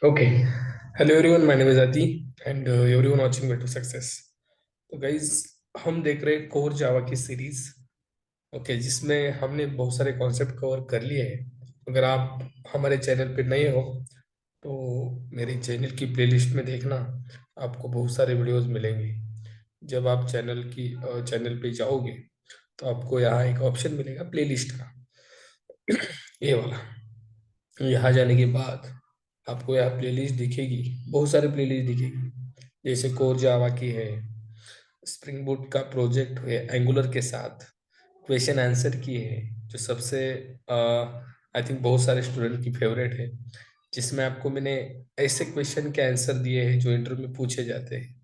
Okay. Hello everyone, my name is Adi and everyone watching Way to Success. तो guys हम देख रहे हैं कोर जावा की सीरीज। ओके, जिसमें हमने बहुत सारे कॉन्सेप्ट कवर कर लिए हैं। अगर आप हमारे चैनल पे नए हो तो मेरे चैनल की प्लेलिस्ट में देखना, आपको बहुत सारे वीडियोस मिलेंगे। जब आप चैनल पे जाओगे तो आपको यहाँ एक ऑप्शन मिलेगा प्लेलिस्ट का, ये वाला। यहाँ जाने के बाद आपको यहाँ प्लेलिस्ट दिखेगी, बहुत सारी प्लेलिस्ट दिखेगी। जैसे कोर जावा की है, स्प्रिंग बूट का प्रोजेक्ट है एंगुलर के साथ, क्वेश्चन आंसर की है जो सबसे आई थिंक बहुत सारे स्टूडेंट की फेवरेट है, जिसमें आपको मैंने ऐसे क्वेश्चन के आंसर दिए हैं जो इंटरव्यू में पूछे जाते हैं।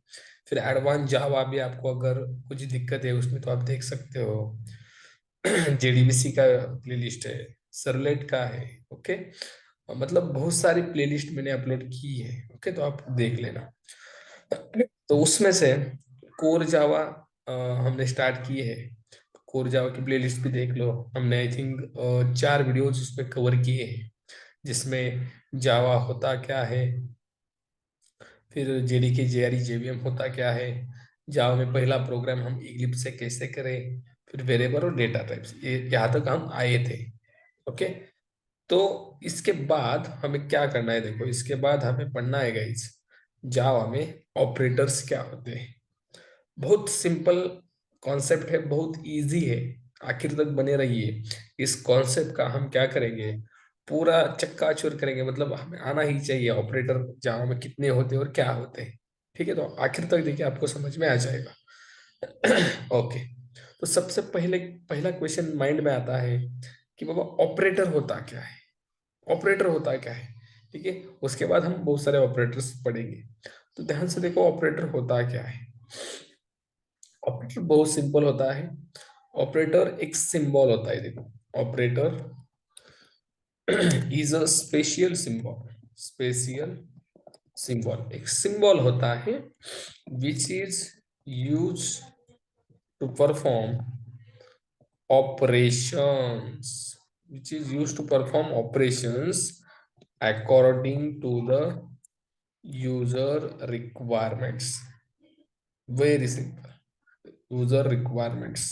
फिर एडवांस जावा भी, आपको अगर कुछ दिक्कत है उसमें तो आप देख सकते हो। जेडीबीसी का प्लेलिस्ट है, सरलेट का है। ओके, मतलब बहुत सारी प्लेलिस्ट मैंने अपलोड की है। ओके, तो आप देख लेना। तो उसमें से कोर जावा हमने स्टार्ट की है। कोर जावा की प्लेलिस्ट भी देख लो। हमने आई थिंक 4 वीडियोज उसमें कवर किए हैं, जिसमें जावा होता क्या है, फिर जेडीके जेआरई जेवीएम होता क्या है, जावा में पहला प्रोग्राम हम इक्लिप्स से कैसे करें, फिर वेरिएबल और डेटा टाइप्स, ये यहाँ तक हम आए थे। ओके, तो इसके बाद हमें क्या करना है, देखो इसके बाद हमें पढ़ना है गाइस, जावा में ऑपरेटर्स क्या होते हैं। बहुत सिंपल कॉन्सेप्ट है, बहुत इजी है। आखिर तक बने रहिए। इस कॉन्सेप्ट का हम क्या करेंगे, पूरा चक्काचूर करेंगे। मतलब हमें आना ही चाहिए ऑपरेटर जावा में कितने होते हैं और क्या होते हैं। ठीक है, तो आखिर तक देखिए, आपको समझ में आ जाएगा। ओके, तो सबसे पहले पहला क्वेश्चन माइंड में आता है कि बाबा ऑपरेटर होता क्या है। ऑपरेटर होता क्या है, ठीक है। उसके बाद हम बहुत सारे ऑपरेटर्स पढ़ेंगे। तो ध्यान से देखो ऑपरेटर होता क्या है। ऑपरेटर बहुत सिंपल होता है। ऑपरेटर एक सिंबल होता है, देखो। Operator is a special symbol. Special symbol एक सिंबल होता है which is use to perform operations, which is used to perform operations according to the user requirements. Very simple, user requirements.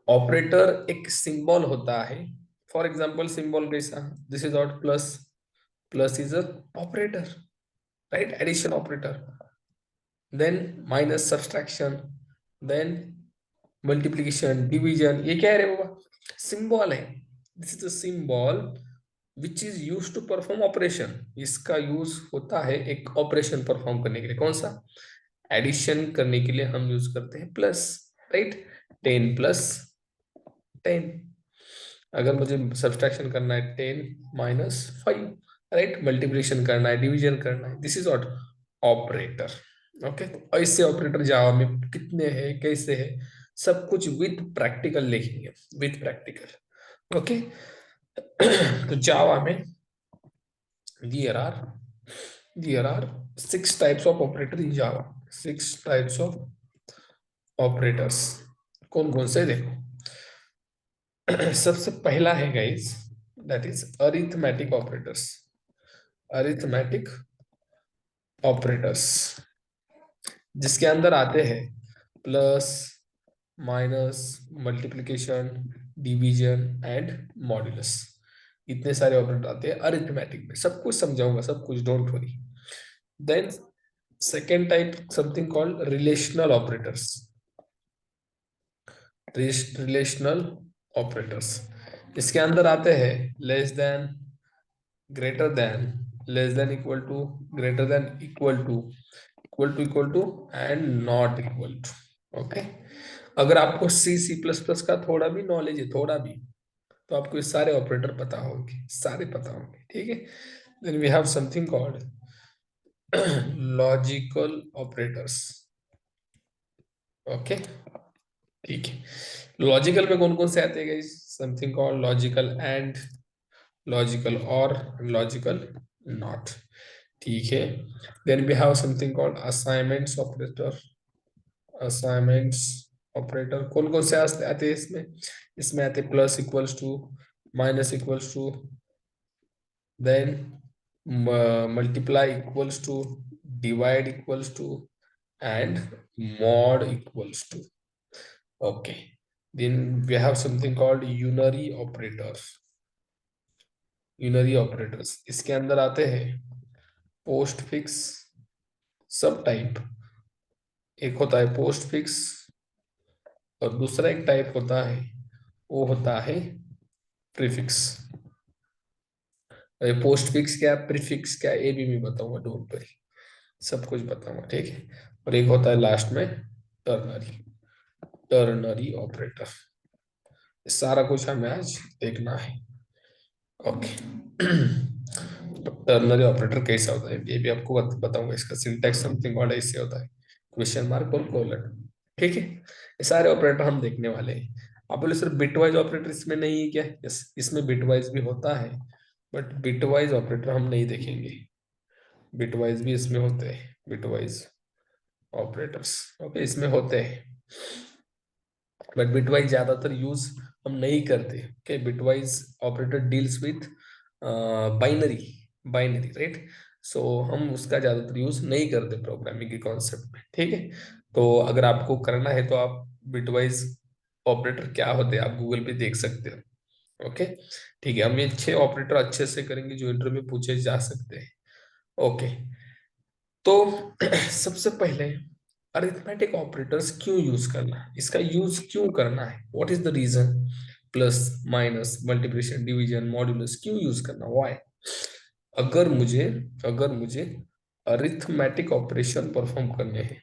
Operator एक symbol होता है। For example symbol कैसा, this is not plus, plus is a operator, right, addition operator. Then minus subtraction, then multiplication, division, ये क्या है रे बाबा, symbol है। This is a symbol which is use to perform operation. इसका use होता है एक ऑपरेशन परफॉर्म करने के लिए। कौन सा, एडिशन करने के लिए हम यूज करते हैं प्लस, राइट। 10 + 10, अगर मुझे सब्सट्रैक्शन करना है 10 - 5, राइट। मल्टीप्लिकेशन करना है, डिवीजन करना है, this is what operator. Okay, तो ऐसे ऑपरेटर जावा में कितने हैं, कैसे है, सब कुछ विथ प्रैक्टिकल लिखेंगे, विथ प्रैक्टिकल। ओके, तो जावा में there are there are 6 types of operator in Java. 6 types of operators कौन कौन से, देखो। सबसे पहला है guys, that is arithmetic operators. Arithmetic operators जिसके अंदर आते हैं plus, minus, multiplication, division and modulus. इतने सारे ऑपरेटर आते हैं अरिथमेटिक में। सब कुछ समझाऊंगा, सब कुछ, don't worry. Then second type, something called relational operators. Relational operators इसके अंदर आते हैं less than, greater than, less than equal to, greater than equal to, equal to equal to and not equal to. Okay, अगर आपको सी C plus plus का थोड़ा भी knowledge है, थोड़ा भी, तो आपको ये सारे ऑपरेटर पता होंगे, सारे पता होंगे, ठीक है। Then we have something called logical operators. Okay, ठीक है। लॉजिकल में कौन कौन से आते हैं, something called logical and, logical or, logical not, ठीक है। Then we have something called assignments operator. Assignments operator कौन कौन से आते हैं इसमें? इसमें आते plus equals to, minus equals to, then multiply equals to, divide equals to, and mod equals to. Okay, then we have something called unary operators. Unary operators इसके अंदर आते हैं पोस्ट फिक्स, सब टाइप। एक होता है पोस्ट फिक्स और दूसरा एक टाइप होता है, वो होता है प्रीफिक्स। पोस्ट फिक्स क्या, प्रीफिक्स क्या, ये भी मैं बताऊंगा, डोंट वरी, सब कुछ बताऊंगा, ठीक है। और एक होता है लास्ट में टर्नरी, टर्नरी ऑपरेटर। सारा कुछ हमें आज देखना है। ओके। टर्नरी ऑपरेटर कैसा होता है ये भी आपको बताऊंगा। इसका सिंटैक्स समथिंग और ऐसे होता है, क्वेश्चन मार्क और कोलन, ठीक है। ये सारे ऑपरेटर हम देखने वाले हैं। आप बोले सर बिटवाइज ऑपरेटर इसमें नहीं है क्या? यस, इसमें बिटवाइज भी होता है, बट बिटवाइज ऑपरेटर हम नहीं देखेंगे। बिटवाइज भी इसमें होते हैं, बिटवाइज ऑपरेटर्स ओके इसमें होते हैं, बट बिटवाइज ज्यादातर यूज हम नहीं करते। Okay, bitwise operator deals with binary, binary right. So हम उसका ज्यादातर यूज नहीं करते प्रोग्रामिंग के कॉन्सेप्ट में, ठीक है। तो अगर आपको करना है तो आप बिटवाइज ऑपरेटर क्या होते हैं आप गूगल पे देख सकते हो। ओके, ठीक है, हम ये 6 ऑपरेटर अच्छे से करेंगे जो इंटरव्यू में पूछे जा सकते हैं। ओके, तो सबसे पहले अरिथमेटिक ऑपरेटर्स क्यों यूज करना है, इसका यूज क्यों करना है, what is the reason? Plus minus multiplication division modulus क्यों यूज करना, व्हाई? अगर मुझे अगर मुझे अरिथमेटिक ऑपरेशन परफॉर्म करने हैं,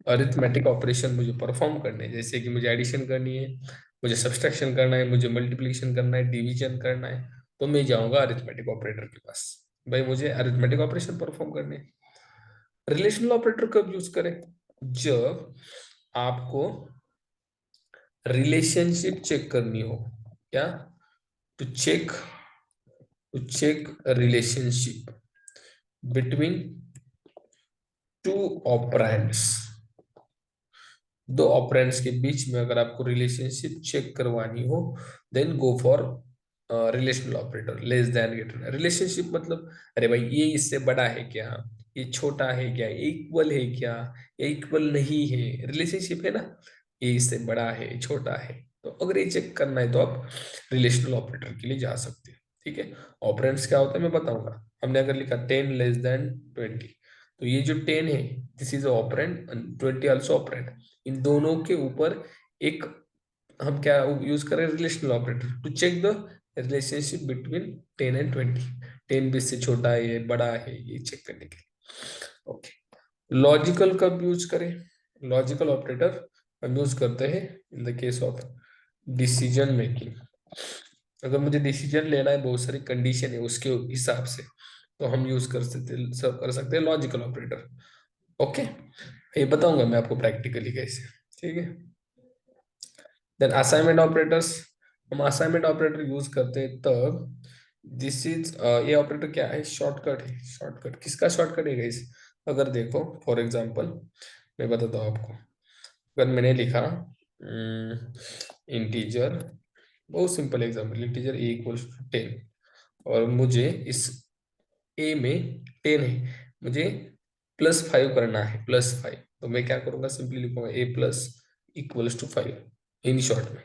अरिथमेटिक ऑपरेशन मुझे परफॉर्म करने हैं, जैसे कि मुझे एडिशन करनी है, मुझे सब्सट्रैक्शन करना है, मुझे मल्टीप्लिकेशन करना है, डिवीजन करना है, तो मैं जाऊंगा अरिथमेटिक ऑपरेटर के पास। भाई मुझे अरिथमेटिक ऑपरेशन परफॉर्म करने हैं। रिलेशनल ऑपरेटर कब यूज करें? जब आपको रिलेशनशिप चेक करनी हो। क्या? To check, to check relationship between two operands. दो ऑपरेंड्स के बीच में अगर आपको रिलेशनशिप चेक करवानी हो, then go for relational operator. Less than greater relationship मतलब, अरे भाई ये इससे बड़ा है क्या, ये छोटा है क्या, इक्वल है क्या, ये इक्वल नहीं है, रिलेशनशिप है ना, ये इससे बड़ा है छोटा है। तो अगर ये चेक करना है तो आप रिलेशनल ऑपरेटर के लिए जा सकते हैं, ठीक है। ऑपरेंड्स क्या होता है मैं बताऊंगा। हमने अगर लिखा 10 लेस देन 20, तो ये जो 10 है this is operand, 20 also operand. इन दोनों के ऊपर एक हम क्या यूज करें, relational operator, to check the relationship between 10 and 20। 10 20 से छोटा है बड़ा है ये चेक करने के लिए। ओके, लॉजिकल कब यूज करें? लॉजिकल ऑपरेटर हम यूज करते हैं in the case of decision making. अगर मुझे डिसीजन लेना है, बहुत सारी कंडीशन है उसके हिसाब से, तो हम यूज कर सकते हैं लॉजिकल ऑपरेटर। ओके, ये बताऊंगा मैं आपको प्रैक्टिकली कैसे, ठीक है। देन असाइनमेंट ऑपरेटर्स, हम असाइनमेंट ऑपरेटर यूज करते हैं तब, दिस इज ये ऑपरेटर क्या है, शॉर्टकट है। शॉर्टकट किसका शॉर्टकट है गाइस? अगर देखो फॉर एग्जांपल मैं बताता हूँ आपको। अगर मैंने लिखा इंटीजर, बहुत simple example, integer A equals to 10, और मुझे इस ए में 10 है, मुझे +5 करना है, +5, तो मैं क्या करूंगा, सिंपली लिखूंगा A plus equals to 5, in short में।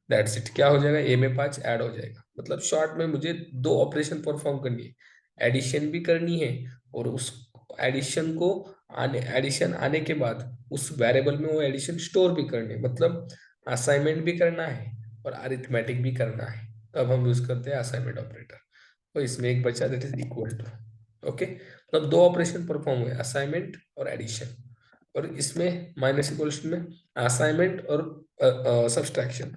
दैट्स इट, क्या हो जाएगा, ए में 5 ऐड हो जाएगा। मतलब शॉर्ट में मुझे दो ऑपरेशन परफॉर्म करनी है, एडिशन भी करनी है, और उस एडिशन को एडिशन आने के बाद उस वेरिएबल में वो एडिशन स्टोर भी करनी है, मतलब असाइनमेंट भी करना है और अरिथमेटिक भी करना है। तब हम यूज करते हैं असाइनमेंट ऑपरेटर। तो इसमें एक बचा, that is equal to. Okay, मतलब दो ऑपरेशन परफॉर्म हुए, असाइनमेंट और एडिशन, और इसमें माइनस इक्वल्स में असाइनमेंट और सब्सट्रैक्शन,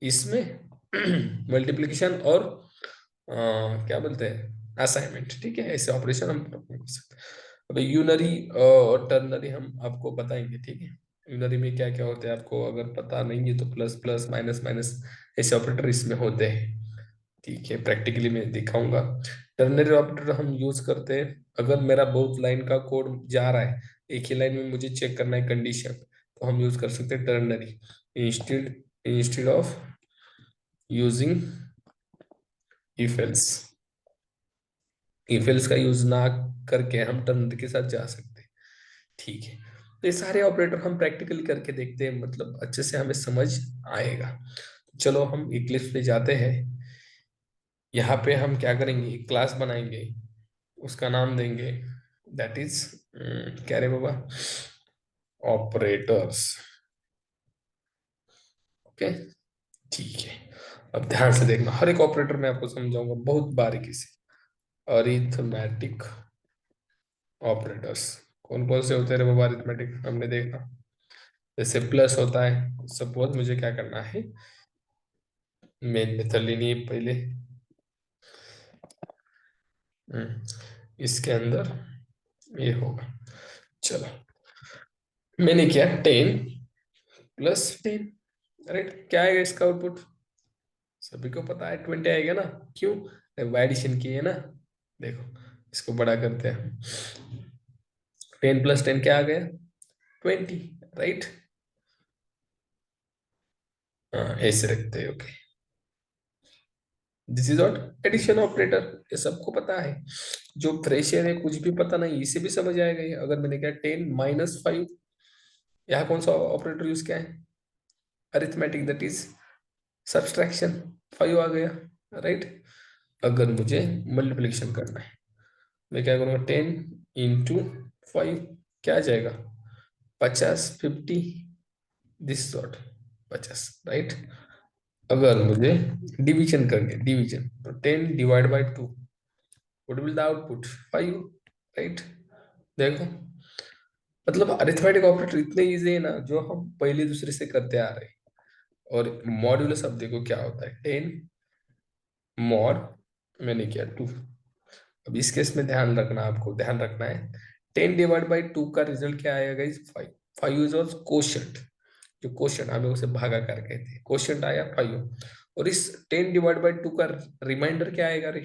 इसमें मल्टीप्लिकेशन और क्या बोलते हैं, असाइनमेंट, ठीक है। ऐसे ऑपरेशन हम perform कर सकते हैं। अब यूनरी और टर्नरी हम आपको बताएंगे, ठीक है। यूनरी में क्या क्या होते हैं आपको अगर पता नहीं है तो प्लस प्लस माइनस माइनस ऐसे ऑपरेटर इसमें होते हैं, ठीक है, प्रैक्टिकली मैं दिखाऊंगा। टर्नरी ऑपरेटर हम यूज करते हैं अगर मेरा बहुत लाइन का कोड जा रहा है, एक ही लाइन में मुझे चेक करना है कंडीशन, तो हम यूज कर सकते हैं ternary. Instead instead of using if else, if else का यूज ना करके हम टर्नरी के साथ जा सकते हैं। ठीक है, तो ये सारे ऑपरेटर हम प्रैक्टिकली करके देखते हैं, मतलब अच्छे से हमें समझ आएगा। चलो हम इक्लिप्स पे जाते हैं। यहाँ पे हम क्या करेंगे, एक क्लास बनाएंगे, उसका नाम देंगे दैट इज क्या रे बाबा, ऑपरेटर्स। ओके, ठीक है। अब ध्यान से देखना, हर एक ऑपरेटर मैं आपको समझाऊंगा बहुत बारीकी से। अरिथमेटिक ऑपरेटर्स कौन कौन से होते हैं रे बाबा अरिथमेटिक, हमने देखा। जैसे प्लस होता है, सपोज मुझे क्या करना है, मेन मेथड लेनी है पहले। इसके अंदर ये होगा, चलो मैंने किया 10 + 10, राइट। क्या आएगा इसका आउटपुट, सभी को पता है 20 आएगा ना। क्यों, एडिशन की है ना। देखो इसको बड़ा करते हैं, 10 + 10 क्या आ गया, 20, राइट। हाँ ऐसे रखते हैं, okay. This is not addition operator, ये सबको पता है। जो फ्रेशर है कुछ भी पता नहीं, इसे भी समझ आएगा ये। अगर मैंने क्या 10 - 5, यहाँ कौन सा ऑपरेटर यूज किया है, अरिथमेटिक, दैट इज सब्सट्रैक्शन, 5 आ गया, राइट। अगर मुझे मल्टीप्लिकेशन करना है, मैं क्या करूंगा, 10 × 5, क्या आ जाएगा, 50, 50, दिस सॉर्ट 50, राइट। अगर मुझे डिवीजन करके, डिवीजन, तो 10 ÷ 2, what will the output, 5, right. देखो मतलब अरिथमेटिक ऑपरेटर इतने इजी है ना, जो हम पहले दूसरे से करते आ रहे हैं। और मॉड्यूलस अब देखो क्या होता है, 10 mod, मैंने किया 2। अब इस केस में ध्यान रखना, आपको ध्यान रखना है, 10 ÷ 2 का रिजल्ट क्या आएगा इस 5। 5 इज ऑल्सो कोशंट, जो कोशंट हमें उसे भागाकार कहते हैं, कोशंट आया 5। और इस 10 ÷ 2 का रिमाइंडर क्या आएगा रे,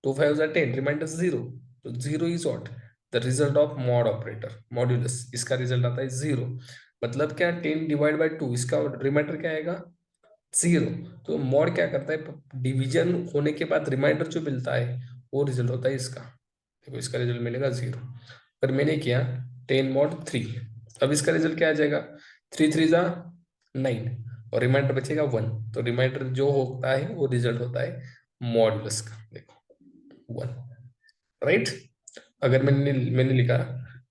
2 5 10, रिमाइंडर 0। तो 0 is what, the result of mod operator, modulus, इसका रिजल्ट आता है 0। मतलब क्या, 10 ÷ 2, इसका रिमाइंडर क्या आएगा, 0। तो मॉड क्या करता है, डिवीजन होने के बाद रिमाइंडर जो मिलता है वो रिजल्ट होता है इसका। देखो इसका रिजल्ट मिलेगा 0। पर मैंने किया 10 mod 3, अब इसका रिजल्ट क्या आ जाएगा, 3 3 = 9, और रिमाइंडर बचेगा 1। तो रिमाइंडर जो होता है वो रिजल्ट होता है मॉडुलस का, देखो 1, राइट। अगर मैंने मैंने लिखा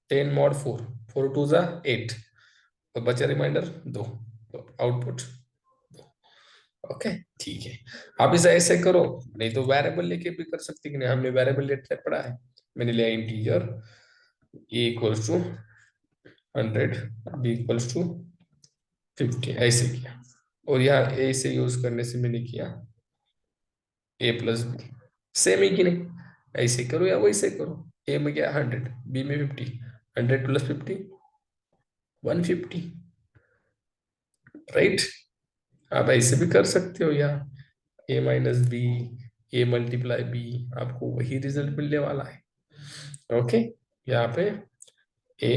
10 mod 4, 4 2 = 8, तो बचा रिमाइंडर 2, तो आउटपुट। ओके, ठीक है। आप इसे ऐसे करो, नहीं तो वेरिएबल लेके भी कर सकते कि नहीं, हमने वेरिएबल लेते पढ़ा है। मैंने लिया इंटीजर a = 100, b = 50, ऐसे किया। और यहाँ ए से यूज करने से मैंने किया a + b, सेम ही कि नहीं, ऐसे करो या वैसे करो। ए में क्या 100, बी में 50, 100 + 50, 150, राइट। आप ऐसे भी कर सकते हो, यहाँ a - b, a × b, आपको वही रिजल्ट मिलने वाला है। ओके, यहाँ पे a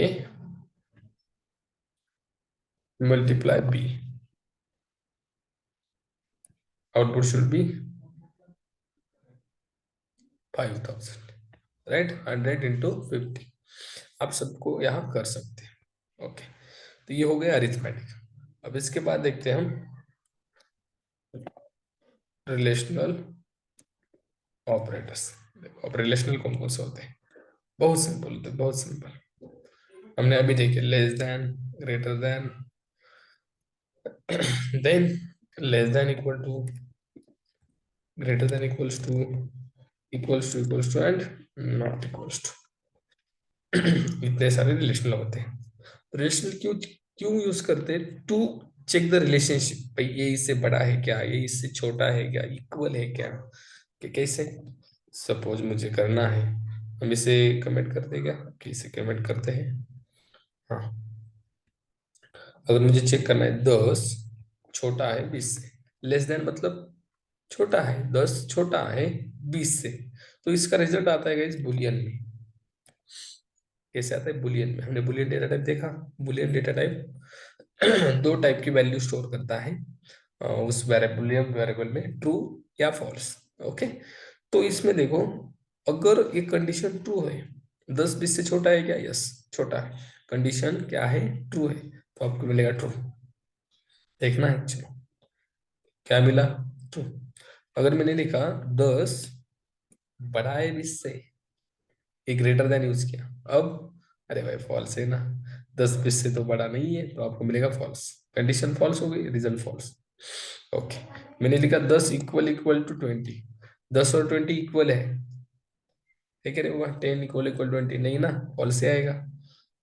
× b, output should be 5000, right. 100 × 50, आप सबको यहाँ कर सकते हैं। ओके, तो ये हो गया अरिथमेटिक। अब इसके बाद देखते हैं हम रिलेशनल ऑपरेटर्स। देखो अब रिलेशनल कौन कौन से होते हैं, बहुत सिंपल होते हैं, बहुत सिंपल। हमने अभी देखे less than, greater than, then less than equal to, greater than equals to, equals to and not equals to. इतने सारे रिलेशनल होते हैं। रिलेशनल क्यों क्यों यूज करते हैं, टू चेक द रिलेशनशिप, भाई ये इससे बड़ा है क्या, ये इससे छोटा है क्या, इक्वल है क्या, कि कैसे। सपोज मुझे करना है, हम इसे कमेंट करते हैं क्या, कि इसे कमेंट करते हैं। हाँ, अगर मुझे चेक करना है 10 छोटा है 20 से, लेस देन मतलब छोटा है, 10 छोटा है 20 से, तो इसका रिजल्ट आता है इस बुलियन में। कैसे आता है? बुलियन में। हमने बुलियन डेटा टाइप देखा। बुलियन डेटा टाइप दो टाइप की वैल्यू स्टोर करता है उस वेरिएबल में, ट्रू या फॉल्स। ओके, तो इसमें देखो, अगर ये कंडीशन ट्रू है, 10-20 से छोटा है क्या? यस, छोटा है। कंडीशन क्या है? ट्रू है, तो आपको मिलेगा ट्रू। देखना है, चलो क्या मिला? ट्रू। अगर मैंने लिखा 10 बड़ा है 20 से, ये ग्रेटर देन यूज किया, अब अरे भाई फॉल्स है ना, 10-20 से तो बड़ा नहीं है, तो आपको मिलेगा फॉल्स। कंडीशन फॉल्स हो गई, रिजल्ट फॉल्स। ओके, मैंने लिखा 10 इक्वल इक्वल टू 20, 10 और 20 इक्वल है क्या? होगा 10 इक्वल इक्वल 20 नहीं ना, फॉल्स से आएगा,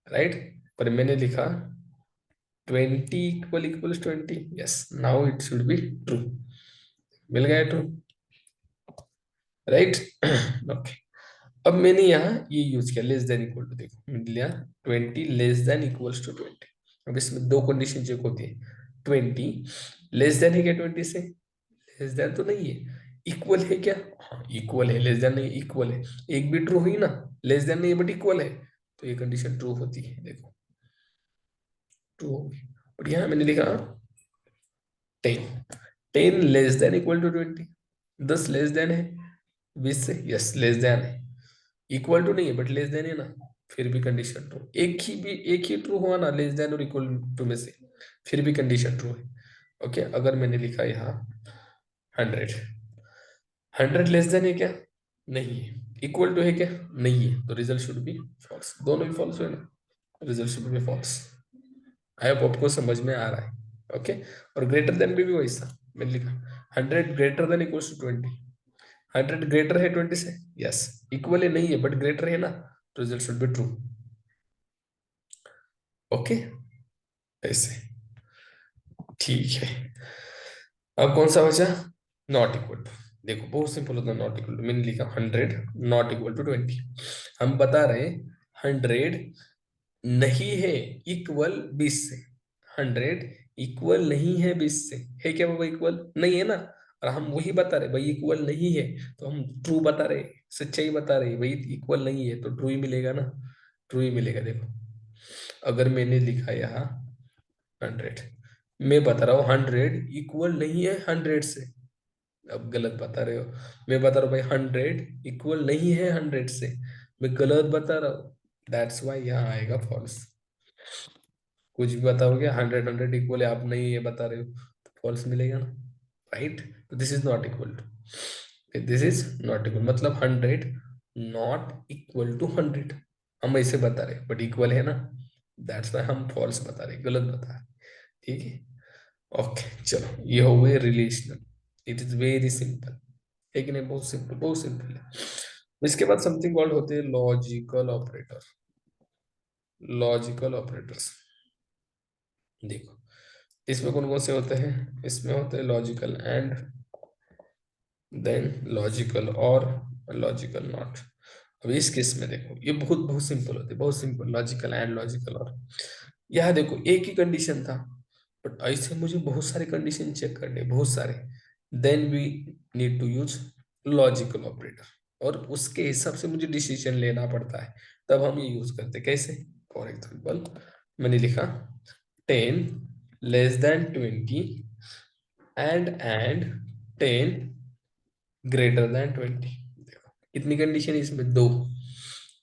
राइट। पर मैंने लिखा 20 equal equal 20, yes, now it should be true. मिल गया ट्रू, राइट। ओके, अब मैंने यहाँ ये यूज किया लेस देन इक्वल टू। देखो मैंने लिया 20 लेस देन इक्वल्स टू 20। अब इसमें दो कंडीशन चेक होती है। 20 लेस देन है क्या 20 से? लेस देन तो नहीं है। इक्वल है क्या? हाँ इक्वल है, लेस देन नहीं, इक्वल है। एक भी ट्रू हुई ना, लेस देन नहीं बट इक्वल है, तो ये कंडीशन ट्रू होती है। देखो ट्रू होगी। और यहाँ मैंने लिखा 10, 10 less than equal to 20, 10 less than है 20 से, यस लेस देन है। इक्वल टू नहीं है बट लेस देन है ना, फिर भी कंडीशन ट्रू। एक ही ट्रू हुआ ना लेस देन और इक्वल टू में से, फिर भी कंडीशन ट्रू है। ओके, अगर मैंने लिखा यहाँ 100, 100 लेस देन है क्या? नहीं है। इक्वल टू है क्या? नहीं है, तो रिजल्ट शुड बी फॉल्स। दोनों भी फॉल्स हुए ना, result should be false. I hope आपको समझ में आ रहा है। ओके, और ग्रेटर देन भी वैसा मैंने लिखा 100 greater than equals to 20, 100 greater है 20 से, यस। इक्वल है नहीं है बट ग्रेटर है ना, तो result should be true. Okay, ऐसे, ठीक है। अब कौन सा बचा? Not equal to. देखो बहुत सिंपल होता है नॉट इक्वल टू। मैंने लिखा 100 नॉट इक्वल टू 20। हम बता रहे 100 नहीं है इक्वल 20 से, 100 इक्वल नहीं है 20 से, है क्या बाबा? इक्वल नहीं है ना, और हम वही बता रहे भाई इक्वल नहीं है, तो हम ट्रू बता रहे, सच्चाई बता रहे भाई, इक्वल नहीं है तो ट्रू ही मिलेगा ना, ट्रू ही मिलेगा। देखो अगर मैंने लिखा यहाँ 100, मैं बता रहा हूँ 100 इक्वल नहीं है 100 से, अब गलत बता रहे हो। मैं बता रहा हूँ भाई 100 इक्वल नहीं है 100 से, मैं गलत बता रहा हूँ, दैट्स वाई यहाँ आएगा फॉल्स। कुछ भी बताओगे 100 इक्वल है, आप नहीं ये बता रहे हो, तो फॉल्स मिलेगा ना, राइट। तो this is not equal to, this is not equal मतलब 100 नॉट इक्वल टू 100, हम ऐसे बता रहे बट इक्वल है ना, दैट्स वाई हम फॉल्स बता रहे, गलत बता रहे। ठीक है, ओके चलो, ये हो गए relational. It is very simple, है कि नहीं? बहुत सिंपल, बहुत सिंपल है। इसके बाद समथिंग कॉल्ड होते हैं लॉजिकल ऑपरेटर। लॉजिकल ऑपरेटर्स, देखो इसमें कौन कौन से होते हैं? इसमें होते हैं logical and, than logical or logical not. अब इस केस में देखो ये बहुत बहुत सिंपल होते हैं, बहुत सिंपल, लॉजिकल एंड लॉजिकल और। यह देखो एक ही कंडीशन था, बट ऐसे मुझे बहुत सारे कंडीशन चेक करने, बहुत सारे, then we need to use logical operator, और उसके हिसाब से मुझे डिसीजन लेना पड़ता है, तब हम ये यूज करते हैं। कैसे? फॉर एग्जाम्पल मैंने लिखा 10 less than 20 and 10 greater than 20। देखो कितनी कंडीशन है इसमें? दो।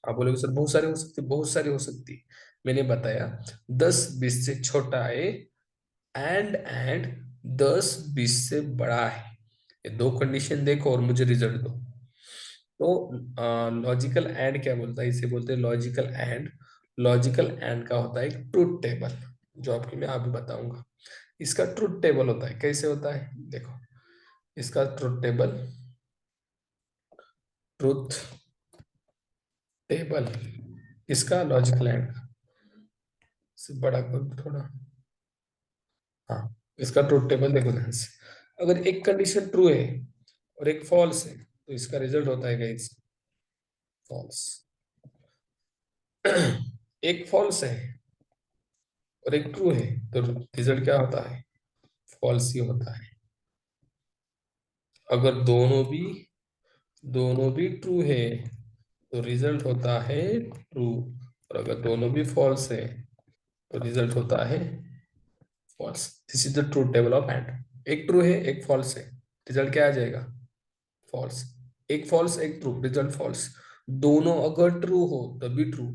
आप बोलोगे सर बहुत सारे हो सकते, बहुत सारे हो सकती है। मैंने बताया 10-20 से छोटा है एंड 10-20 से बड़ा है, ये दो कंडीशन देखो और मुझे रिजल्ट दो। तो लॉजिकल एंड क्या बोलता है? इसे बोलते हैं लॉजिकल एंड। लॉजिकल एंड का होता है एक ट्रुथ टेबल, जो आपको मैं अभी बताऊंगा। इसका ट्रुथ टेबल होता है, कैसे होता है देखो, इसका ट्रुथ टेबल, ट्रुथ टेबल इसका लॉजिकल एंड से बड़ा कर थोड़ा, हाँ, इसका ट्रुथ टेबल देखो ध्यान से। अगर एक कंडीशन ट्रू है और एक फॉल्स है, तो इसका रिजल्ट होता है गाइस फॉल्स। एक फॉल्स है और एक ट्रू है, तो रिजल्ट क्या होता है? फॉल्स ही होता है। अगर दोनों भी ट्रू है, तो रिजल्ट होता है ट्रू। और अगर दोनों भी फॉल्स है तो रिजल्ट होता है false. This is the truth table of and. एक ट्रू है एक फॉल्स है, रिजल्ट क्या आ जाएगा? फॉल्स। एक फॉल्स एक ट्रू, रिजल्ट फॉल्स। दोनों अगर ट्रू हो तभी ट्रू,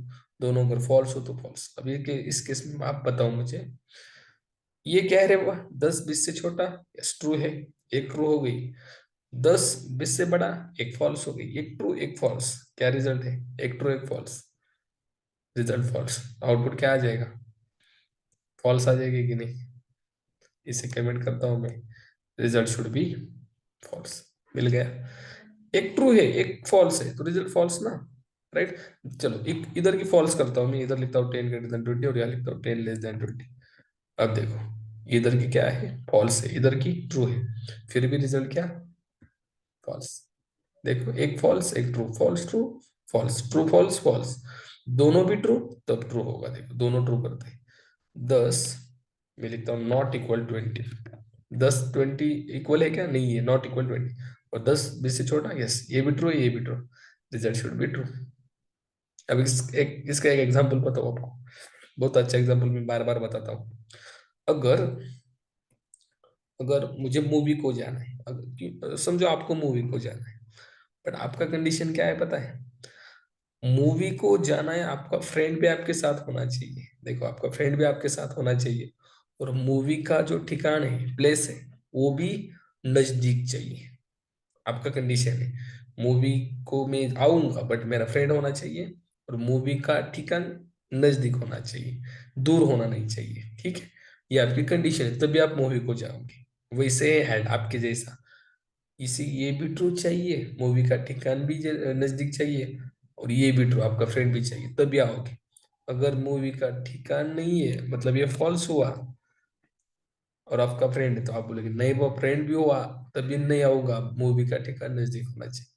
दोनों अगर फॉल्स हो तो फॉल्स। अब ये इस केस में आप बताओ मुझे, ये क्या है रे वाह, 10 20 से छोटा, यस ट्रू है, एक ट्रू हो गई। 10 20 से बड़ा, एक फॉल्स हो गई। एक ट्रू एक फॉल्स, क्या रिजल्ट है? एक ट्रू एक फॉल्स, रिजल्ट फॉल्स। आउटपुट क्या आ जाएगा? फॉल्स आ जाएगी कि नहीं? इसे कमेंट करता हूं मैं, रिजल्ट शुड बी फॉल्स। मिल गया। एक ट्रू है एक फॉल्स है तो रिजल्ट फॉल्स ना, राइट। चलो एक इधर की फॉल्स करता हूँ मैं, इधर लिखता हूँ 10 greater than 20 और यहाँ लिखता हूँ 10 less than 20। अब देखो, इधर की क्या है? फॉल्स है, इधर की ट्रू है, फिर भी रिजल्ट क्या? फॉल्स। देखो एक फॉल्स एक true, false true, false true, false false, दोनों भी ट्रू तब ट्रू होगा। देखो दोनों ट्रू करते हैं। 10 मैं लिखता हूँ नॉट इक्वल 20। 10 20 इक्वल है क्या? नहीं है, नॉट इक्वल 20। और 10 20 से छोटा, यस ये भी ट्रू है ये भी true, result should be true. अब इसका एक एग्जांपल बताओ आपको, बहुत अच्छा एग्जांपल मैं बार बार बताता हूँ। अगर अगर मुझे मूवी को जाना है, समझो आपको मूवी को जाना है, बट आपका कंडीशन क्या है पता है? मूवी को जाना है, आपका फ्रेंड भी आपके साथ होना चाहिए। देखो आपका फ्रेंड भी आपके साथ होना चाहिए, और मूवी का जो ठिकाना है, प्लेस है, वो भी नजदीक चाहिए। आपका कंडीशन है मूवी को मैं आऊंगा बट मेरा फ्रेंड होना चाहिए, और मूवी का ठिकाना नजदीक होना चाहिए, दूर होना नहीं चाहिए, ठीक है? ये आपकी कंडीशन है, तभी आप मूवी को जाओगे। वैसे है आपके जैसा, इसी ये भी ट्रू चाहिए, मूवी का ठिकाना भी नजदीक चाहिए, और ये भी ट्रू, आपका फ्रेंड भी चाहिए, तभी आओगे। अगर मूवी का ठिकाना नहीं है, मतलब ये फॉल्स हुआ, और आपका फ्रेंड है, तो आप बोलेंगे नहीं वो फ्रेंड भी हुआ तभी नहीं आऊंगा, मूवी का ठिकाना नजदीक होना चाहिए।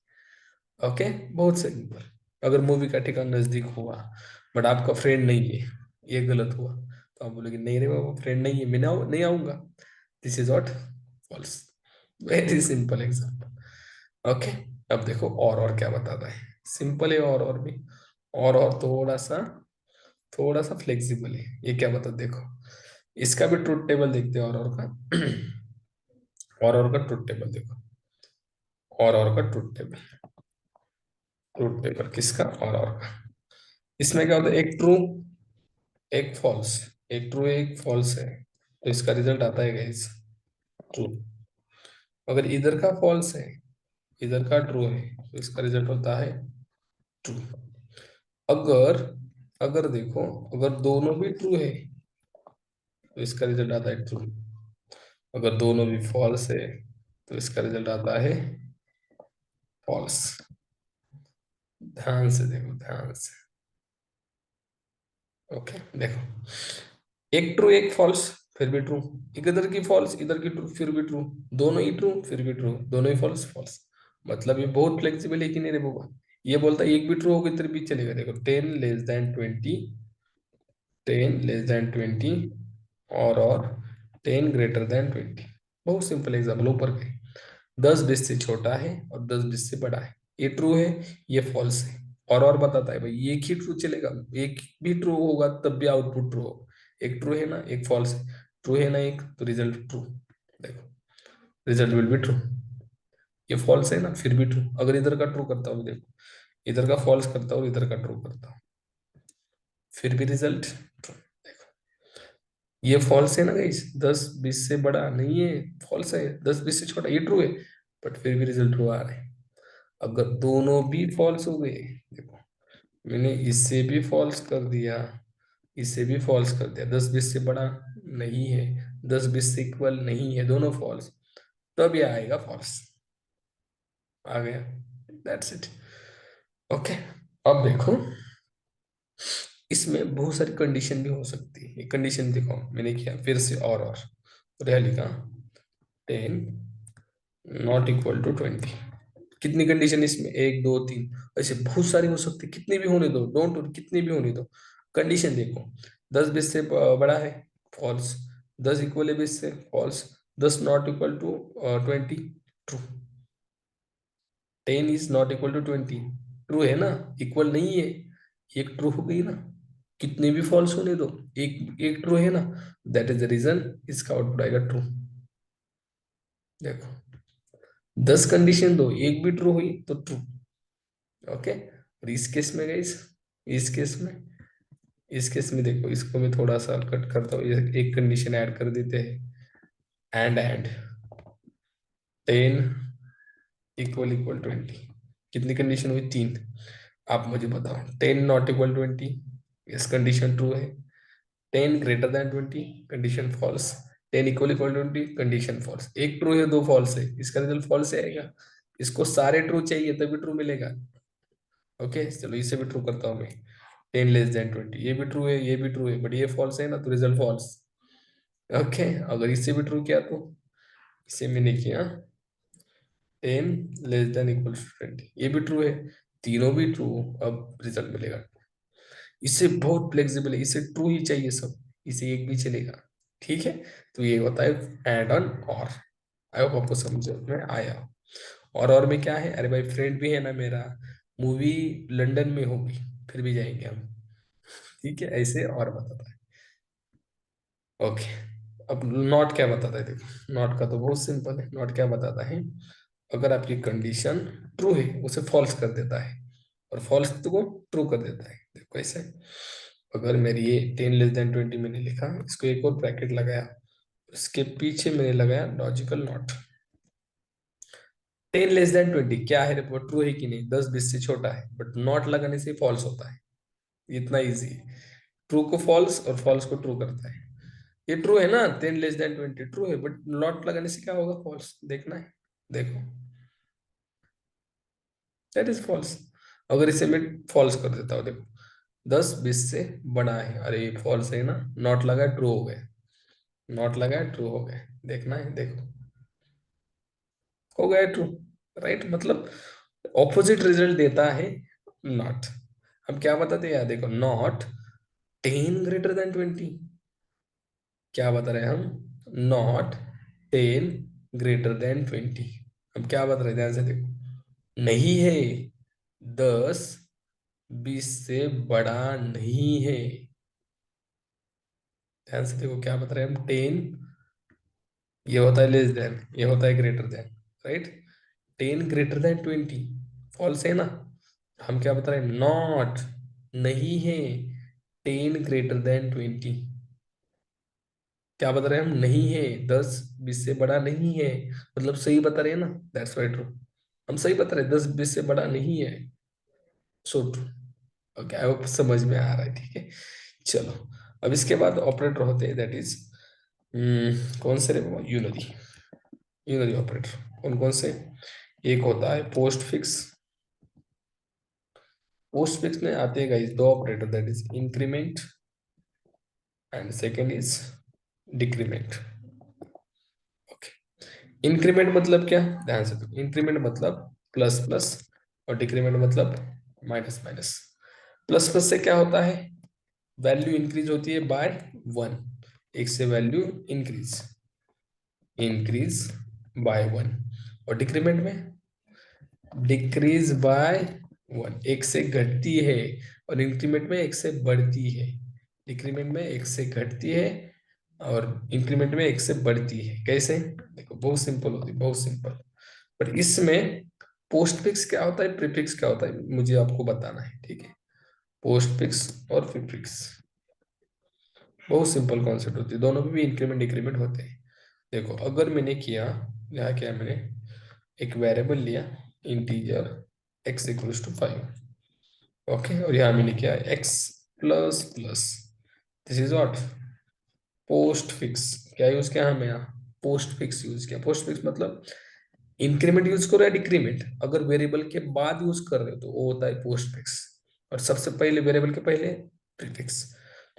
ओके, बहुत सिंपल। अगर मूवी का ठिकाना नजदीक हुआ बट आपका फ्रेंड नहीं है, ये गलत हुआ, तो आप बोलेंगे नहीं रे वो फ्रेंड नहीं है, मैं नहीं आऊंगा। This is what? False. Very simple example. Okay. अब देखो और क्या बताता है, सिंपल है और भी, और थोड़ा सा फ्लेक्सिबल है। ये क्या बता देखो, इसका भी ट्रुथ टेबल देखते हैं और का और का ट्रुथ टेबल देखो, और का ट्रुथ टेबल किसका? और का। इसमें क्या होता है? एक ट्रू एक फॉल्स, एक ट्रू एक फॉल्स है, तो इसका रिजल्ट आता है गाइस ट्रू। अगर इधर का फॉल्स है इधर का ट्रू है, तो इसका रिजल्ट होता है ट्रू। अगर अगर देखो, अगर दोनों भी ट्रू है तो इसका रिजल्ट आता है ट्रू। अगर दोनों भी फॉल्स है तो इसका रिजल्ट आता है फॉल्स। ध्यान से देखो, ध्यान से। ओके देखो, एक ट्रू एक फॉल्स, फिर भी ट्रू। एक इधर की फॉल्स इधर की ट्रू, फिर भी ट्रू। दोनों ही ट्रू फिर भी ट्रू, दोनों ही फॉल्स फॉल्स। मतलब ये बहुत फ्लेक्सिबल है कि नहीं रे बाबा? ये बोलता है एक भी ट्रू होगी फिर भी चलेगा। देखो 10 less than 20, 10 less than 20, और 10 greater than 20। बहुत सिंपल एग्जाम्पल ऊपर के। 10 20 से छोटा है और 10 20 से बड़ा है, ये ट्रू है ये फॉल्स है। और बताता है भाई एक ही ट्रू चलेगा, एक भी ट्रू होगा तब भी आउटपुट ट्रू होगा। एक ट्रू है ना एक फॉल्स है, ट्रू है ना एक, तो रिजल्ट ट्रू। देखो रिजल्ट विल बी ट्रू। ये फॉल्स है ना फिर भी ट्रू। अगर इधर का ट्रू करता हूँ, देखो इधर का फॉल्स करता हूँ इधर का ट्रू करता हूँ, फिर भी रिजल्ट ट्रू। देखो ये फॉल्स है ना गाइस, 10 20 से बड़ा नहीं है, फॉल्स है। 10 20 से छोटा, ये ट्रू है, बट फिर भी रिजल्ट ट्रू आ रहा है। अगर दोनों भी फॉल्स हो गए, देखो मैंने इससे भी फॉल्स कर दिया, इससे भी फॉल्स कर दिया, 10 20 से बड़ा नहीं है, 10 20 से इक्वल नहीं है, दोनों फॉल्स, तब ये आएगा फॉल्स। आ गया, दैट्स इट। ओके। अब देखो, इसमें बहुत सारी कंडीशन भी हो सकती है। ये कंडीशन देखो मैंने किया फिर से, और यह लिखा 10 not equal to 20। कितनी कंडीशन इसमें? एक दो तीन, ऐसे बहुत सारी हो सकती, कितनी भी होने दो, डोंट वरी कितनी भी होने दो। कंडीशन देखो, 10 20 से बड़ा है, फॉल्स। 10 इक्वल है 20 से, false. 10 not equal to 20, true. 10 is not equal to 20, true है ना, इक्वल नहीं है, एक ट्रू हो गई ना। कितने भी फॉल्स होने दो, एक एक ट्रू है ना, दैट इज द रीजन इसका आउटपुट आएगा ट्रू। देखो 10 कंडीशन दो, एक भी ट्रू हुई तो ट्रू। ओके, और इस केस में गाइस, इस केस में इस केस में देखो, इसको मैं थोड़ा सा कट करता हूँ, एक कंडीशन ऐड कर देते हैं, एंड 10 इक्वल इक्वल 20। कितनी कंडीशन हुई, 3। आप मुझे बताओ, 10 not equal 20, yes condition true है। 10 greater than 20, condition false. 10 equal equal 20, condition false. एक ट्रू है, दो फॉल्स है, इसका रिजल्ट फॉल्स आएगा। इसको सारे ट्रू चाहिए तभी ट्रू मिलेगा। ओके चलो इसे भी ट्रू करता हूँ मैं। 10 लेस देन 20, ये भी ट्रू है, ये भी ट्रू है, बट ये फॉल्स है ना, तो रिजल्ट फॉल्स। ओके, अगर इससे भी ट्रू किया तो, इसे मैंने किया 10 लेस देन इक्वल 20, ये भी ट्रू है, तीनों भी ट्रू, अब रिजल्ट मिलेगा। इससे बहुत फ्लेक्सिबल है, इसे ट्रू ही चाहिए सब, इसे एक भी चलेगा। ठीक है, तो ये होता है एड ऑन और। आई होप आपको समझ में आया। और में क्या है, अरे भाई फ्रेंड भी है ना मेरा, मूवी लंदन में होगी, फिर भी जाएंगे हम। ठीक है, ऐसे और बताता है। ओके, अब नॉट क्या बताता है, देखो नॉट का तो बहुत सिंपल है। नॉट क्या बताता है, अगर आपकी कंडीशन ट्रू है उसे फॉल्स कर देता है, और फॉल्स को ट्रू कर देता है। देखो कैसे, अगर मेरी ये 10 लेस देन 20 मैंने लिखा, इसको एक और ब्रैकेट लगाया, इसके पीछे मैंने लगाया लॉजिकल नॉट। 10 लेस देन 20 क्या है, वो ट्रू है कि नहीं, 10 20 से छोटा है, बट नॉट लगाने से फॉल्स होता है। इतना इजी है, ट्रू को फॉल्स और फॉल्स को ट्रू करता है। ये ट्रू है ना, 10 लेस देन 20 ट्रू है, बट नॉट लगाने से क्या होगा, फॉल्स। देखना है, देखो दैट इज फॉल्स। अगर इसे मैं फॉल्स कर देता हूँ, देखो 10 20 से बड़ा है, अरे ये फॉल्स है ना, नॉट लगा ट्रू हो गया, नॉट लगा ट्रू हो गया। देखना है, देखो हो गया ट्रू, राइट। मतलब ऑपोजिट रिजल्ट देता है नॉट। हम क्या बताते हैं यार, देखो नॉट 10 ग्रेटर देन 20, क्या बता रहे हैं हम, नॉट 10 ग्रेटर देन 20। हम क्या बता रहे हैं, ध्यान से देखो, नहीं है, 10 20 से बड़ा नहीं है। ध्यान से देखो क्या बता रहे हैं हम, 10, ये होता है लेस देन, ये होता है greater than, right. 10 greater than 20 false है ना, हम क्या बता रहे हैं, नॉट, नहीं है, 10 ग्रेटर देन 20। क्या बता रहे हैं हम, नहीं है, 10 20 से बड़ा नहीं है, मतलब सही बता रहे हैं ना, दैट्स वाई ट्रू। हम सही बता रहे हैं, 10 20 से बड़ा नहीं है, so true. Okay, I hope समझ में आ रहा है, ठीक है। चलो, अब इसके बाद ऑपरेटर होते हैं, दैट इज कौन से, यूनरी। यूनरी ऑपरेटर कौन कौन से, एक होता है पोस्ट फिक्स। पोस्ट फिक्स में आते हैं गाइस दो operator, that is increment and second is decrement. Increment मतलब क्या, ध्यान से देखो, इंक्रीमेंट मतलब प्लस प्लस, और डिक्रीमेंट मतलब माइनस माइनस। प्लस प्लस से क्या होता है, वैल्यू इंक्रीज होती है बाय 1, एक से वैल्यू इंक्रीज, इंक्रीज बाय 1। और डिक्रीमेंट में डिक्रीज बाय 1, एक से घटती है, और इंक्रीमेंट में एक से बढ़ती है। डिक्रीमेंट में एक से घटती है, और इंक्रीमेंट में एक से बढ़ती है। कैसे, देखो बहुत सिंपल होती है, बहुत सिंपल। पर इसमें पोस्ट फिक्स क्या होता है, प्रीफिक्स क्या होता है, मुझे आपको बताना है, ठीक है। पोस्ट फिक्स और प्रीफिक्स बहुत सिंपल कॉन्सेप्ट होती है, दोनों में भी इंक्रीमेंट डिक्रीमेंट होते हैं। देखो अगर मैंने किया, यहाँ क्या मैंने एक वेरिएबल लिया, integer x equals to 5। Okay, और यहाँ मैंने किया x plus plus, this is what, postfix. क्या यूज किया हमें यहाँ, पोस्ट फिक्स यूज किया। पोस्ट फिक्स मतलब इंक्रीमेंट यूज करो या डिक्रीमेंट, अगर वेरिएबल के बाद यूज कर रहे हो तो वो होता है पोस्ट फिक्स, और सबसे पहले वेरिएबल के पहले प्रीफिक्स।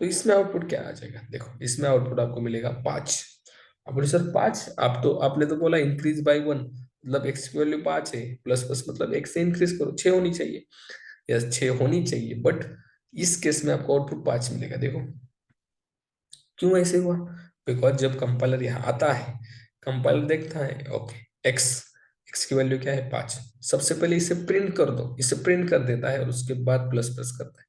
तो इसमें आउटपुट क्या आ जाएगा, देखो इसमें आउटपुट आपको मिलेगा 5। अब बोले सर 5, आप तो आपने तो बोला इंक्रीज बाय 1, मतलब एक्स की वैल्यू 5 है, प्लस प्लस मतलब एक से इंक्रीज करो, 6 होनी चाहिए, या 6 होनी चाहिए, बट इस केस में आपको आउटपुट 5 मिलेगा। देखो क्यों ऐसे हुआ, बिकॉज जब कंपाइलर यहाँ आता है, कंपाइलर देखता है ओके, एक्स, एक्स की वैल्यू क्या है 5, सबसे पहले इसे प्रिंट कर दो, इसे प्रिंट कर देता है, और उसके बाद प्लस प्लस करता है।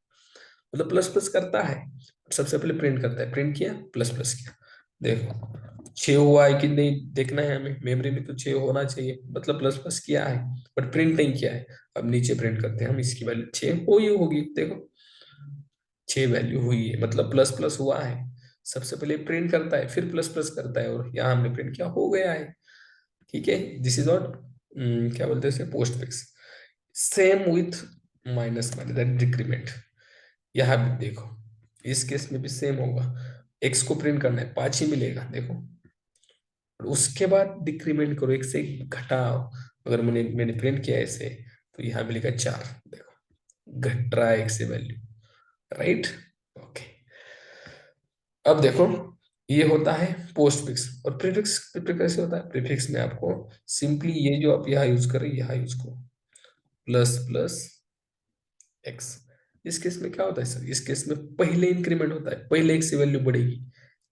मतलब प्लस प्लस करता है, सबसे पहले प्रिंट करता है, प्रिंट किया प्लस प्लस किया, देखो 6 हुआ है कि नहीं देखना है हमें, मेमोरी में तो 6 होना चाहिए, मतलब प्लस प्लस किया है बट प्रिंट नहीं किया है। अब नीचे प्रिंट करते हैं हम, इसकी वैल्यू 6 हो ही होगी, देखो 6 वैल्यू हुई है, मतलब प्लस प्लस हुआ है। सबसे पहले प्रिंट करता है फिर प्लस प्लस करता है, और यहाँ हमने प्रिंट किया, हो गया है। ठीक है, दिस इज व्हाट क्या बोलते हैं इसे, post fix. Same with minus minus that decrement. यहाँ भी देखो, इस केस में भी सेम होगा, एक्स को प्रिंट करना है 5 ही मिलेगा, देखो। और उसके बाद डिक्रीमेंट करो, एक से घटाओ, अगर मैंने प्रिंट किया ऐसे, तो यहाँ मिलेगा 4, देखो घट रहा है एक से वैल्यू, राइट। ओके, अब देखो ये होता है पोस्ट फिक्स, और प्रीफिक्स प्रीफिक्स कैसे होता है, प्रीफिक्स में आपको सिंपली ये जो आप यहाँ यूज कर रहे हैं, यहाँ यूज करो, प्लस प्लस एक्स। इस केस में क्या होता है सर, इस केस में पहले इंक्रीमेंट होता है, पहले एक से वैल्यू बढ़ेगी,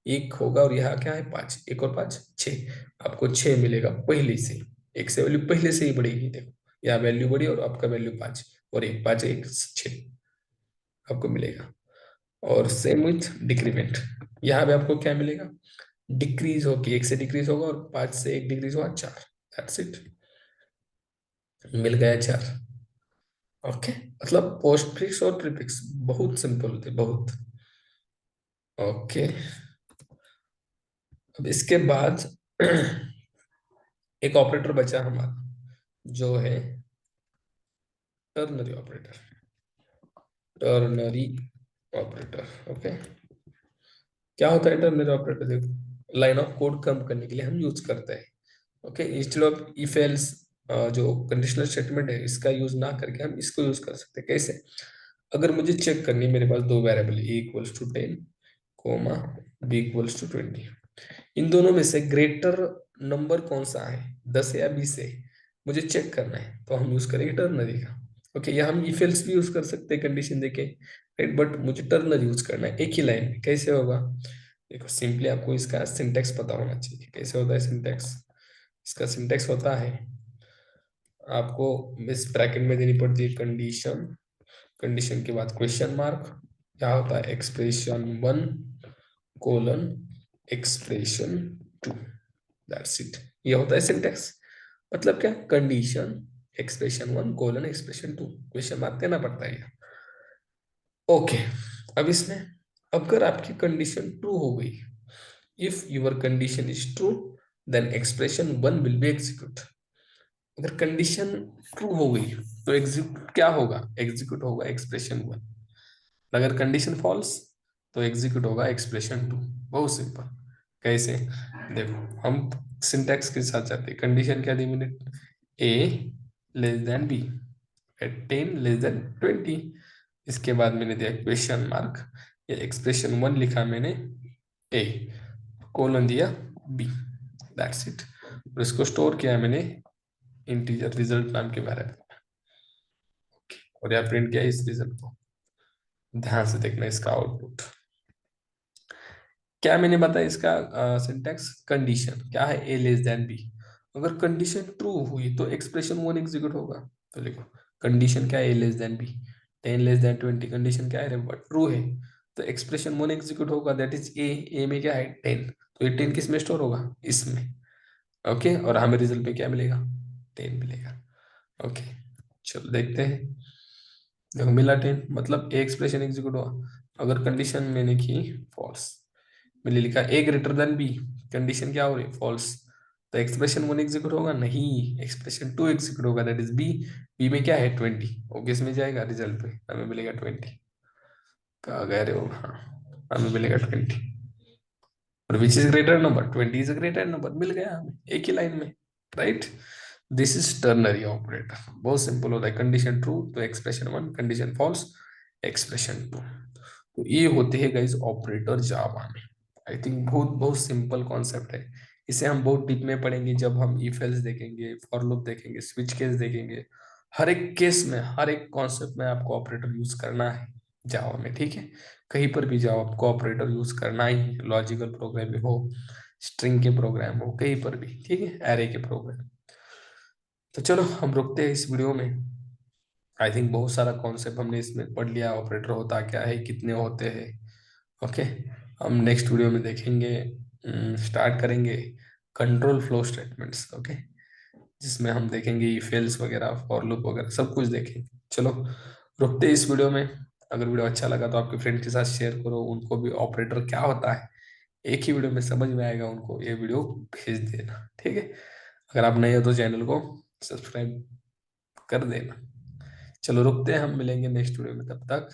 एक होगा, और यहाँ क्या है 5, एक और 5 6, आपको 6 मिलेगा पहले से, एक से वैल्यू पहले से ही बढ़ेगी, देखो यहाँ वैल्यू बढ़ी और आपका वैल्यू 5, और एक 5 एक 6 आपको मिलेगा। और सेम विथ डिक्रीमेंट, यहाँ पे आपको क्या मिलेगा, डिक्रीज होगी, एक से डिक्रीज होगा, और 5 से एक डिक्रीज हुआ 4, दैट्स इट, मिल गया 4। ओके, मतलब पोस्ट फिक्स और प्रीफिक्स बहुत सिंपल होते, बहुत। ओके, अब इसके बाद एक ऑपरेटर बचा हमारा, जो है ternary operator, ternary operator. Okay, क्या होता है टर्नरी ऑपरेटर, देखो लाइन ऑफ कोड कम करने के लिए हम यूज करते हैं। Okay, instead of if else, जो कंडीशनल स्टेटमेंट है इसका यूज ना करके हम इसको यूज कर सकते हैं, कैसे, अगर मुझे चेक करनी है, मेरे पास दो variable A equals to 10 comma B equals to 20, इन दोनों में से ग्रेटर नंबर कौन सा है, 10 या 20 है, मुझे चेक करना है, तो हम यूज करेंगे टर्नरी का। ओके, या हम इफ एल्स भी यूज कर सकते हैं कंडीशन देके, राइट, बट मुझे टर्नरी यूज करना है एक ही लाइन में, कैसे होगा, देखो सिंपली आपको इसका सिंटेक्स पता होना चाहिए, कैसे होता है सिंटेक्स। इसका सिंटेक्स होता है, आपको इस ब्रैकेट में देनी पड़ती है कंडीशन, कंडीशन के बाद क्वेश्चन मार्क, क्या होता है expression 1 colon expression 2, that's it, ये होता है सिंटेक्स। मतलब क्या, condition expression 1 colon expression 2, question mark देना पड़ता है। ओके, अब इसमें अगर आपकी कंडीशन ट्रू हो गई, if your condition is true, then expression 1 will be executed. अगर कंडीशन ट्रू हो गई तो एग्जीक्यूट क्या होगा, एग्जीक्यूट होगा expression 1। अगर कंडीशन फॉल्स तो एग्जीक्यूट होगा expression 2। बहुत सिंपल, कैसे, देखो हम सिंटैक्स के साथ जाते हैं, कंडीशन क्या दी मैंने, A less than B at 10 less than 20, इसके बाद मैंने दिया क्वेश्चन मार्क, या expression 1 लिखा मैंने ए, कोलन दिया बी, दैट्स इट, और इसको स्टोर किया मैंने इंटीजर रिजल्ट नाम के वेरिएबल में, और यहाँ प्रिंट किया इस रिजल्ट को। ध्यान से देखना इसका आउटपुट, क्या मैंने बताया इसका सिंटेक्स, कंडीशन क्या है, ए लेस देन बी, अगर कंडीशन ट्रू हुई तो expression 1 एग्जीक्यूट होगा। तो लिखो कंडीशन क्या है, A less than B, 10 less than 20, condition क्या है, ट्रू है, तो expression 1 एग्जीक्यूट होगा, दैट इज ए, ए में क्या है 10, तो ये 10 किस में स्टोर होगा, इसमें। ओके, और हमें रिजल्ट में क्या मिलेगा, 10 मिलेगा। ओके, चलो देखते हैं, देखो मिला 10, मतलब ए एक्सप्रेशन एग्जीक्यूट हुआ। अगर कंडीशन मैंने की फॉल्स, मैंने लिखा ए ग्रेटर देन बी, कंडीशन क्या हो रही है, फॉल्स, तो expression 1 एग्जीक्यूट होगा नहीं, expression 2 एग्जीक्यूट होगा, दैट इज बी, बी में क्या है 20, ओके इसमें जाएगा रिजल्ट पे, हमें मिलेगा 20, कहा गए रे हो, हाँ हमें मिलेगा 20, और which is greater number, 20 is a greater number, मिल गया हमें एक ही लाइन में, right. This is ternary operator, बहुत सिंपल होता है, कंडीशन ट्रू तो expression 1, कंडीशन फॉल्स expression 2, तो ये होते हैं गाइस ऑपरेटर जावा में। आई थिंक बहुत बहुत सिंपल कॉन्सेप्ट है, इसे हम बहुत डीप में पढ़ेंगे जब हम इफ एल्स देखेंगे, फॉर लूप देखेंगे, स्विच केस देखेंगे, हर एक केस में, हर एक कॉन्सेप्ट में आपको ऑपरेटर यूज करना है जावा में, ठीक है। कहीं पर भी जाओ आपको ऑपरेटर यूज करना ही है, लॉजिकल प्रोग्राम हो, स्ट्रिंग के प्रोग्राम हो, कहीं पर भी, ठीक है, एरे के प्रोग्राम। तो चलो हम रुकते हैं इस वीडियो में, आई थिंक बहुत सारा कॉन्सेप्ट हमने इसमें पढ़ लिया, ऑपरेटर होता क्या है, कितने होते हैं। ओके, हम नेक्स्ट वीडियो में देखेंगे, स्टार्ट करेंगे कंट्रोल फ्लो स्टेटमेंट्स। ओके, जिसमें हम देखेंगे if else वगैरह, फॉर लूप वगैरह, सब कुछ देखेंगे। चलो, रुकते हैं इस वीडियो में। अगर वीडियो अच्छा लगा तो आपके फ्रेंड के साथ शेयर करो, उनको भी ऑपरेटर क्या होता है एक ही वीडियो में समझ में आएगा, उनको ये वीडियो भेज देना, ठीक है। अगर आप नए हो तो चैनल को सब्सक्राइब कर देना। चलो रुकते हैं, हम मिलेंगे नेक्स्ट वीडियो में, तब तक